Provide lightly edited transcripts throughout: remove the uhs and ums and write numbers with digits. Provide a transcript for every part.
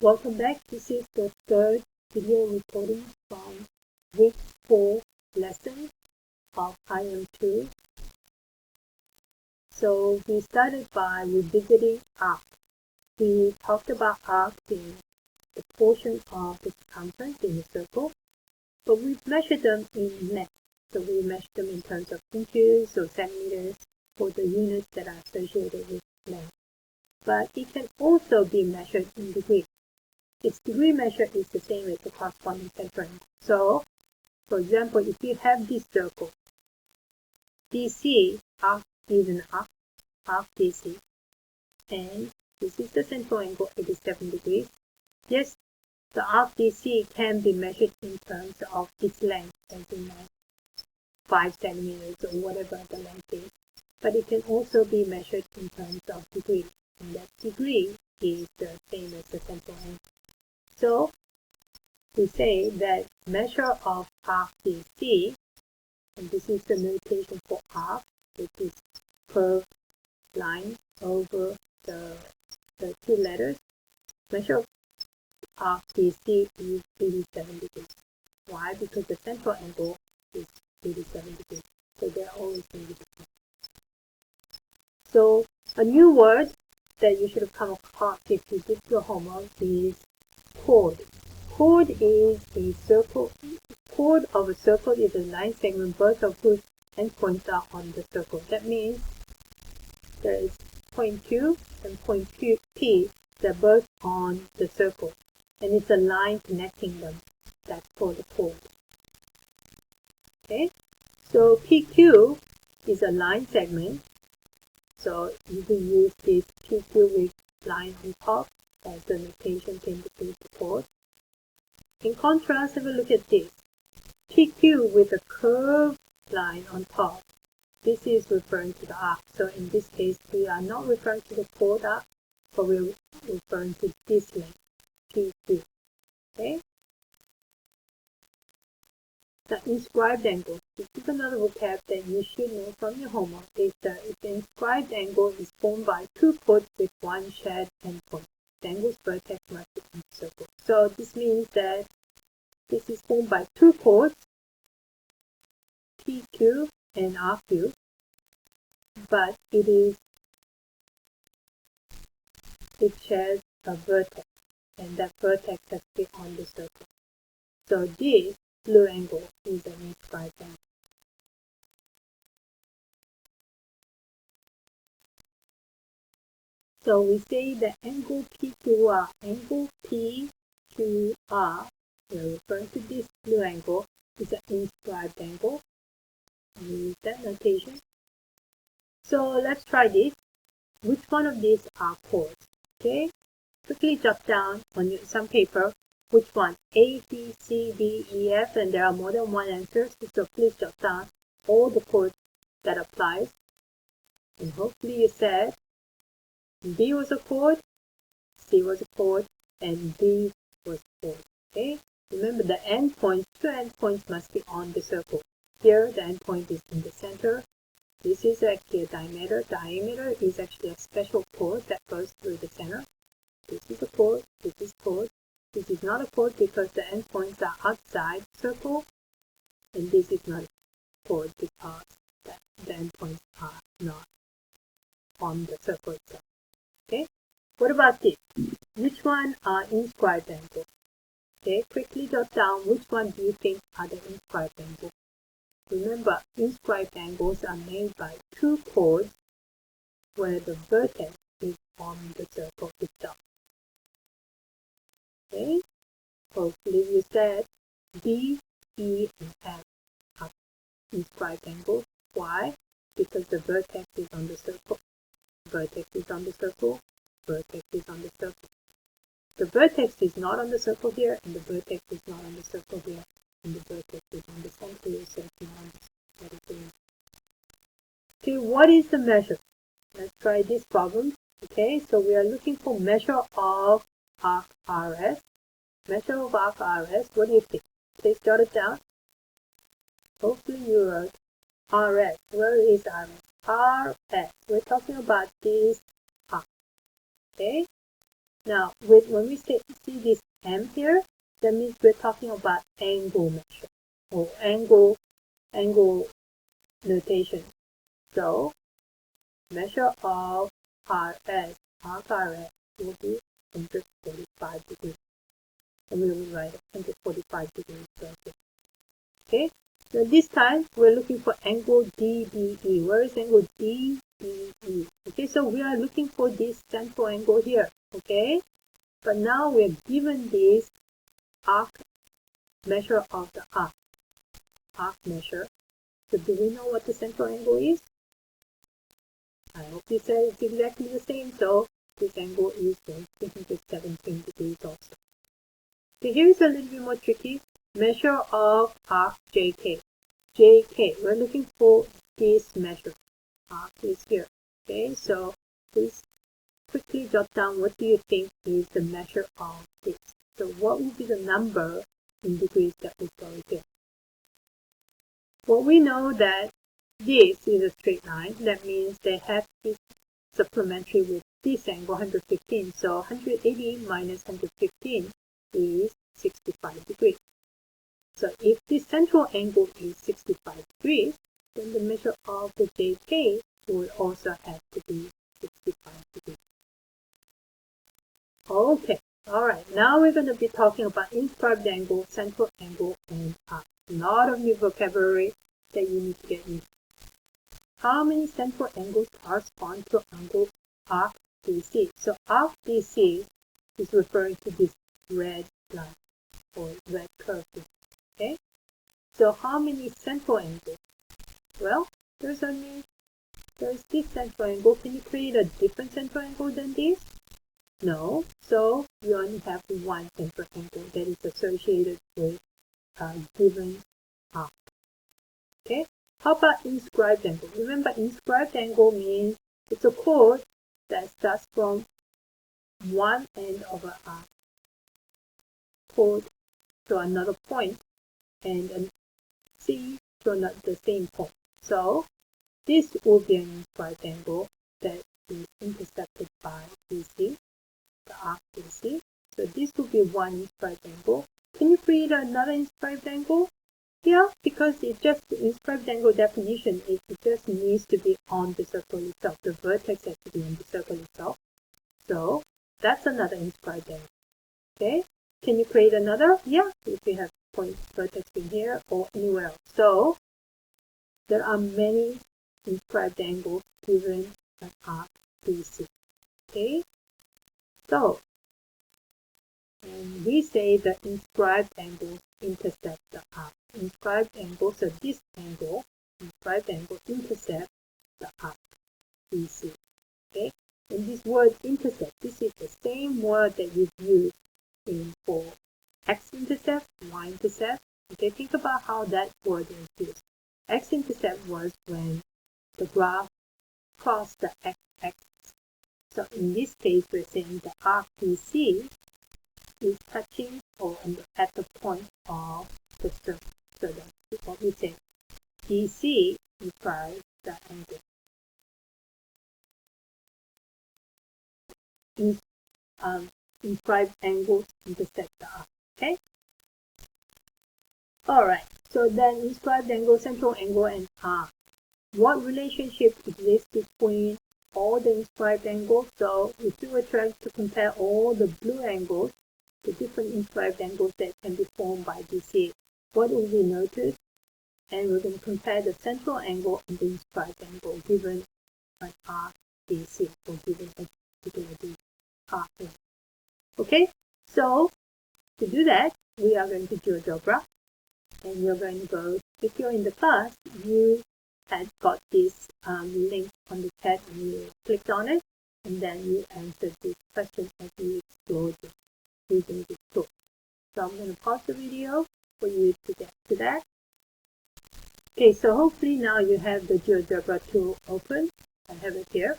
Welcome back. This is the third video recording from week 4 lesson of IM2. So we started by revisiting arcs. We talked about arcs in the portion of the circumference in the circle, but we've measured them in length. So we measured them in terms of inches or centimeters for the units that are associated with length. But it can also be measured in degrees. Its degree measure is the same as the corresponding center angle. So, for example, if you have this circle, DC, arc is an arc DC, and this is the central angle, 87 degrees. Yes, the arc DC can be measured in terms of its length, as in like 5 centimeters or whatever the length is, but it can also be measured in terms of degree, and that degree is the same as the central angle. So, we say that measure of arc DC, and this is the notation for arc, which is curved line over the two letters. Measure of arc DC is 87 degrees. Why? Because the central angle is 87 degrees. So they're always going to be different. So a new word that you should have come across if you did your homework is chord. Chord is a circle. Chord of a circle is a line segment both of whose endpoints are on the circle. That means there is point Q and point P that are both on the circle, and it's a line connecting them. That's called a chord. Okay, so PQ is a line segment. So you can use this PQ with line on top as the notation to indicate the chord. In contrast, have a look at this. PQ with a curved line on top. This is referring to the arc. So in this case, we are not referring to the chord arc, but we're referring to this length, PQ. Okay? The inscribed angle. This is another vocab that you should know from your homework. Is that the inscribed angle is formed by two chords with one shared endpoint. The angle's vertex must be in the circle. So this means that this is formed by two chords, PQ and RQ, but it shares a vertex, and that vertex has to be on the circle. So this blue angle is an inscribed angle. So we say the angle PQR, angle PQR, we're referring to this blue angle, is an inscribed angle. We use that notation. So let's try this. Which one of these are chords? Okay, quickly jot down on some paper which one, A, B, C, D, E, F, and there are more than one answer, so please jot down all the chords that applies. And hopefully you said B was a chord, C was a chord, and D was a chord. Okay, remember the endpoints, two endpoints must be on the circle. Here the endpoint is in the center. This is actually a diameter. Diameter is actually a special chord that goes through the center. This is a chord, this is chord. This is not a chord because the endpoints are outside the circle, and this is not a chord because the endpoints are not on the circle itself. Okay, what about this? Which one are inscribed angles? Okay, quickly jot down which one do you think are the inscribed angles. Remember, inscribed angles are made by two chords where the vertex is on the circle itself. Okay, hopefully you said D, E, and F are inscribed angles. Why? Because the vertex is on the circle. Vertex is on the circle. Vertex is on the circle. The vertex is not on the circle here, and the vertex is not on the circle here, and the vertex is on the center here, so it's not on the circle. Okay, what is the measure? Let's try this problem. Okay, so we are looking for measure of arc RS. Measure of arc RS, what do you think? Please jot it down. Hopefully you wrote RS. Where is RS? RS. We're talking about this arc. Okay? Now, when we see this M here, that means we're talking about angle measure or angle notation. So, measure of RS, arc RS will be 145 degrees. And we will write 145 degrees Celsius. Okay, so this time we're looking for angle DBE. Where is angle DBE? Okay, so we are looking for this central angle here. Okay, but now we're given this arc measure of the arc measure. So do we know what the central angle is? I hope you said it's exactly the same. So this angle is 317 degrees also. So here is a little bit more tricky. Measure of arc JK. JK, we're looking for this measure. Arc is here. Okay, so please quickly jot down what do you think is the measure of this. So what will be the number in degrees that we go here? Well, we know that this is a straight line. That means they have to be supplementary with this angle, 115. So 180 minus 115 is 65 degrees. So if the central angle is 65 degrees, then the measure of the JK will also have to be 65 degrees. Okay, alright, now we're going to be talking about inscribed angle, central angle, and arc. A lot of new vocabulary that you need to get used to. How many central angles correspond to angle arc DC? So arc DC is referring to this red line or red curve. Okay, so how many central angles? Well, there's this central angle. Can you create a different central angle than this? No, so you only have one central angle that is associated with a given arc. Okay, how about inscribed angle? Remember, inscribed angle means it's a chord that starts from one end of an arc chord to another point and then C to the same point. So this will be an inscribed angle that is intercepted by BC, the arc BC. So this will be one inscribed angle. Can you create another inscribed angle? Yeah, because it's just the inscribed angle definition. It just needs to be on the circle itself. The vertex has to be on the circle itself. So that's another inscribed angle. Okay, can you create another? Yeah, if you have point vertex in here or anywhere else. So there are many inscribed angles given an arc BC. Okay, so and we say the inscribed angles intersect the arc. Inscribed angle, so this angle, inscribed angle intercept the arc BC. Okay, and this word intercept, this is the same word that you've used for x-intercept, y-intercept. Okay, think about how that word is used. X-intercept was when the graph crossed the x-axis. So in this case, we're saying the arc BC is touching or at the point of the circle. So that's what we say. DC implies the angle. Inscribed angles intersect the arc. Okay? Alright, so then inscribed angle, central angle, and arc. What relationship exists between all the inscribed angles? So if you were trying to compare all the blue angles, the different inscribed angles that can be formed by DC, what will we notice? And we're going to compare the central angle and the inscribed angle given an arc DC or given a particular arc. Okay, so to do that, we are going to GeoGebra, and you're going to go, if you're in the class, you had got this link on the chat and you clicked on it, and then you answered this question as you explored it using this tool. So I'm going to pause the video for you to get to that. Okay, so hopefully now you have the GeoGebra tool open. I have it here.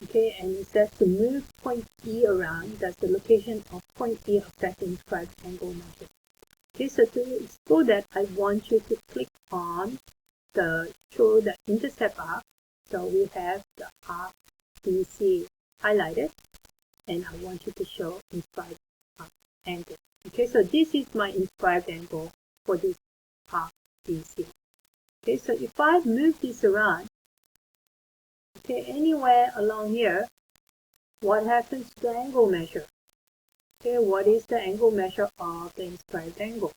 Okay, and it says to move point E around, does the location of point E affect the inscribed angle measure? Okay, so to explore that, I want you to click on the show the intercept arc. So we have the arc BC highlighted. and I want you to show inscribed angle. Okay, so this is my inscribed angle for this arc BC. Okay, so if I move this around, okay, anywhere along here, what happens to the angle measure? Okay, what is the angle measure of the inscribed angle?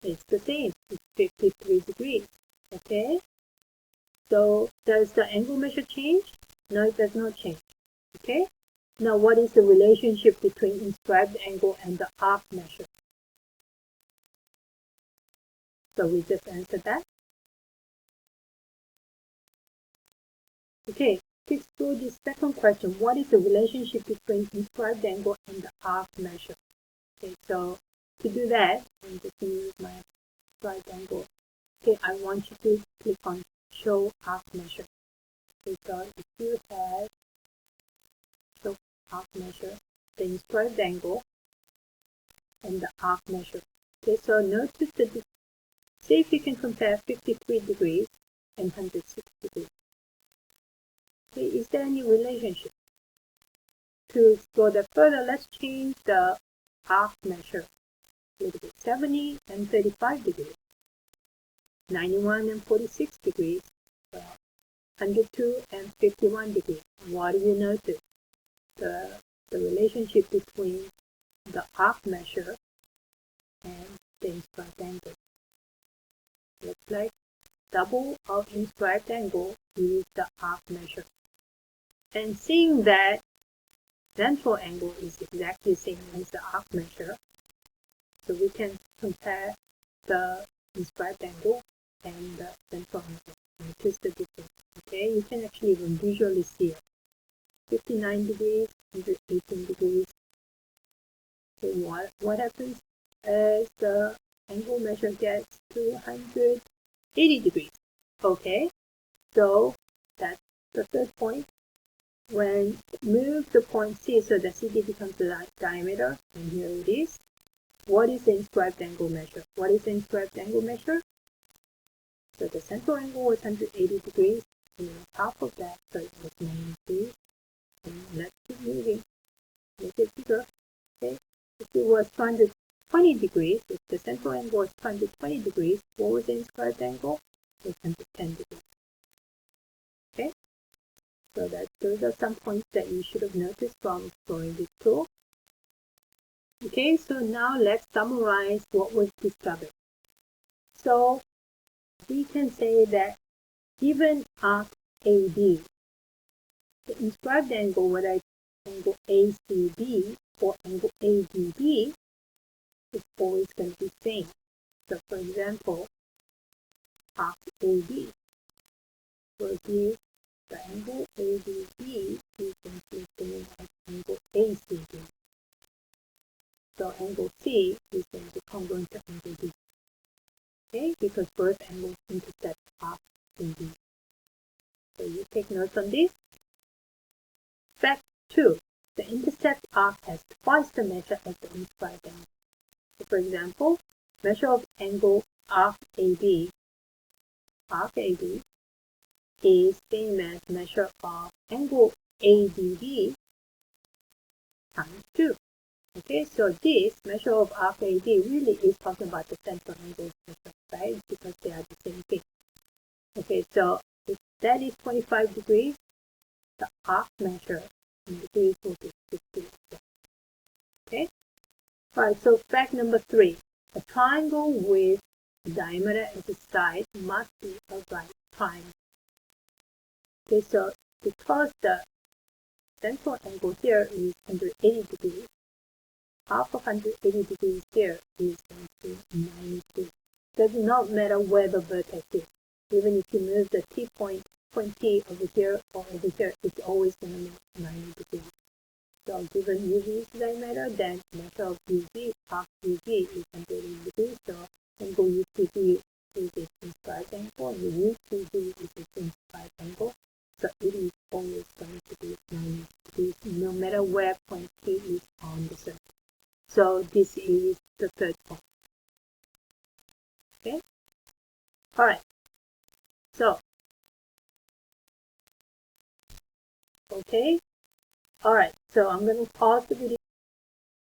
It's the same, it's 53 degrees. Okay, so does the angle measure change? No, it does not change. Okay, now what is the relationship between inscribed angle and the arc measure? So we just answered that. Okay, to explore this second question, what is the relationship between inscribed angle and the arc measure? Okay, so to do that, I'm just going to use my inscribed angle. Okay, I want you to click on show arc measure. Okay, so if you have show arc measure, the inscribed angle and the arc measure. Okay, so notice that see if you can compare 53 degrees and 106 degrees. Okay, is there any relationship? To explore that further, let's change the arc measure a little bit. 70 and 35 degrees, 91 and 46 degrees, 102 and 51 degrees. What do you notice? The relationship between the arc measure and the inscribed angle. Looks like double of inscribed angle is the arc measure. And seeing that central angle is exactly the same as the arc measure, so we can compare the inscribed angle and the central angle. Notice the difference. Okay, you can actually even visually see it. 59 degrees, 118 degrees. So what happens as the angle measure gets to 180 degrees? Okay, so that's the third point. When move the point C, so the CD becomes the diameter, and here it is. What is the inscribed angle measure? What is the inscribed angle measure? So the central angle was 180 degrees, and on top of that, so it was 90 degrees. And let's keep moving. Make it bigger. Okay. If it was 220 degrees, if the central angle was 220 degrees, what was the inscribed angle? It was 110 degrees. Okay. So those are some points that you should have noticed from exploring this tool. Okay, so now let's summarize what was discovered. So we can say that given arc AB, the inscribed angle, whether it's angle ACB or angle ADB, is always going to be the same. So for example, arc AB will give the angle ADB is going to be the same as angle ACB. So angle C is going to be congruent to angle D. Okay, because both angles intersect arc AB. So you take notes on this. Fact 2. The intercept arc has twice the measure as the inscribed angle. So for example, measure of angle arc AB is same as measure of angle ADB times 2. Okay, so this measure of arc AD really is talking about the central angle measure, right? Because they are the same thing. Okay, so if that is 25 degrees, the arc measure in degrees will be 50. Okay? Alright, so fact number 3. A triangle with a diameter as a side must be a right triangle. Okay, so because the central angle here is 180 degrees, half of 180 degrees here is going to be 90 degrees. Does not matter where the vertex is. Even if you move the T point T over here or over here, it's always going to be 90 degrees. So given UV's diameter, then measure of UV, arc UV is 180 degrees. So angle UCV is its inscribed angle, and the UCV is its inscribed angle. So it is always going to be 90 degrees, no matter where point T is on the surface. So this is the third point. Okay? Alright. So, okay, Alright, so I'm going to pause the video.